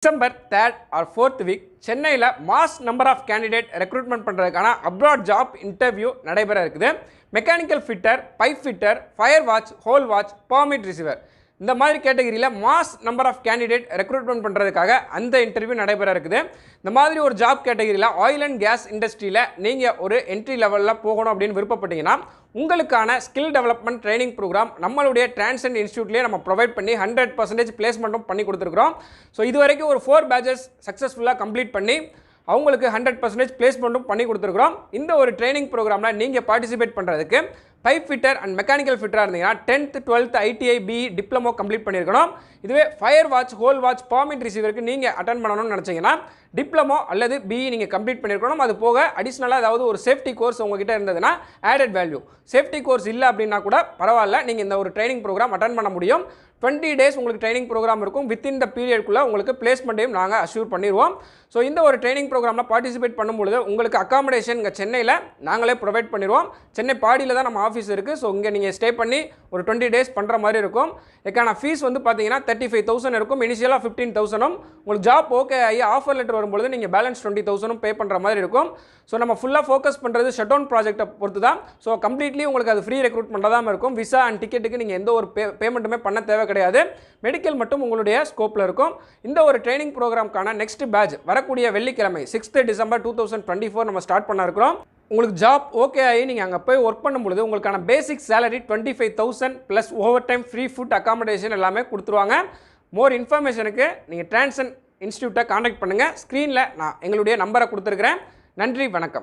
December 3rd or 4th week சென்னையில் mass number of candidate recruitment பண்ணுறதுக்கான abroad job interview நடைபெற இருக்குது. Mechanical fitter, pipe fitter, fire watch, hole watch, permit receiver இந்த மாதிரி கேட்டகரியில் mass number of candidate recruitment பண்ணுறதுக்காக அந்த interview நடைபெற இருக்குது. இந்த மாதிரி ஒரு ஜாப் கேட்டகரியில் ஆயில் அண்ட் கேஸ் இண்டஸ்ட்ரியில் நீங்கள் ஒரு என்ட்ரி லெவலில் போகணும் அப்படின்னு விருப்பப்பட்டீங்கன்னா உங்களுக்கான ஸ்கில் டெவலப்மெண்ட் ட்ரைனிங் ப்ரோக்ராம் நம்மளுடைய டிரான்சென்ட் இன்ஸ்டியூட்லேயே நம்ம ப்ரொவைட் பண்ணி 100% பிளேஸ்மெண்ட்டும் பண்ணி கொடுத்துருக்குறோம். ஸோ இது வரைக்கும் ஒரு 4 பேட்சஸ் சக்ஸஸ்ஃபுல்லாக கம்ப்ளீட் பண்ணி அவங்களுக்கு 100% பிளேஸ்மெண்ட்டும் பண்ணி கொடுத்துருக்குறோம். இந்த ஒரு ட்ரைனிங் ப்ரோக்ராமில் நீங்கள் பார்ட்டிசிபேட் பண்ணுறதுக்கு பைப் ஃபிட்டர் அண்ட் மெக்கானிக்கல் ஃபிட்டராக இருந்தீங்கன்னா 10th 12th ITI BE diploma complete பண்ணியிருக்கணும். இதுவே fire watch, hole watch, permit ரிசீவருக்கு நீங்கள் அட்டன் பண்ணணும்னு நினச்சிங்கன்னா டிப்ளமோ அல்லது BE நீங்கள் கம்ப்ளீட் பண்ணியிருக்கணும். அது போக அடிஷ்னலாக ஏதாவது ஒரு சேஃப்டி கோர்ஸ் உங்ககிட்ட இருந்ததுன்னா ஆடட் வேல்யூ. சேஃப்டி கோர்ஸ் இல்லை அப்படின்னா கூட பரவாயில்ல, நீங்கள் இந்த ஒரு ட்ரைனிங் ப்ரோக்ராம் அட்டன் பண்ண முடியும். 20 days உங்களுக்கு ட்ரைனிங் ப்ரோக்ராம் இருக்கும். வித்தின் த பீரியட்குள்ளே உங்களுக்கு பிளேஸ்மெண்ட்டையும் நாங்கள் அஷ்யூர் பண்ணிடுவோம். ஸோ இந்த ஒரு ட்ரைனிங் ப்ரோக்ராமில் பார்ட்டிசிபேட் பண்ணும்பொழுது உங்களுக்கு அக்காமடேஷன் இங்கே சென்னையில் நாங்களே ப்ரொவைட் பண்ணிடுவோம். சென்னை பாடியில் தான் நம்ம ஆஃபீஸ் இருக்குது. ஸோ இங்கே நீங்கள் ஸ்டே பண்ணி ஒரு 20 days பண்ணுற மாதிரி இருக்கும். இதுக்கான ஃபீஸ் வந்து பார்த்தீங்கன்னா 35,000 இருக்கும். இனிஷியலாக 15,000. உங்களுக்கு ஜாப் ஓகே ஆகி ஆஃபர் லெட்டர் வரும்பொழுது நீங்கள் பேலன்ஸ் 20,000 பே பண்ணுற மாதிரி இருக்கும். ஸோ நம்ம ஃபுல்லாக ஃபோக்கஸ் பண்ணுறது ஷட் டவுன் ப்ராஜெக்ட்டை பொறுத்து தான். ஸோ கம்ப்ளீட்லி உங்களுக்கு அது ஃப்ரீ ரெக்ரூட்மெண்ட்டாக தான் இருக்கும். விசா அண்ட் டிக்கெட்டுக்கு நீங்கள் எந்த ஒரு பேமெண்ட்டுமே பண்ண தேவை கிடையாது. மெடிக்கல் மட்டும் உங்களுடைய ஸ்கோப்பில் இருக்கும். இந்த ஒரு ட்ரைனிங் ப்ரோக்ராம்க்கான நெக்ஸ்ட் பேட்ச் வரக்கூடிய வெள்ளிக்கிழமை 6th December 2024 நம்ம ஸ்டார்ட் பண்ண இருக்கிறோம். உங்களுக்கு ஜாப் ஓகே ஆகி நீங்கள் அங்கே போய் ஒர்க் பண்ணும்பொழுது உங்களுக்கான பேசிக் salary 25,000 plus over time free food accommodation எல்லாமே கொடுத்துருவாங்க. மோர் இன்ஃபர்மேஷனுக்கு நீங்கள் டிரான்சென்ட் இன்ஸ்டியூட்டை காண்டாக்ட் பண்ணுங்கள். ஸ்க்ரீனில் நான் எங்களுடைய நம்பரை கொடுத்துருக்கிறேன். நன்றி, வணக்கம்.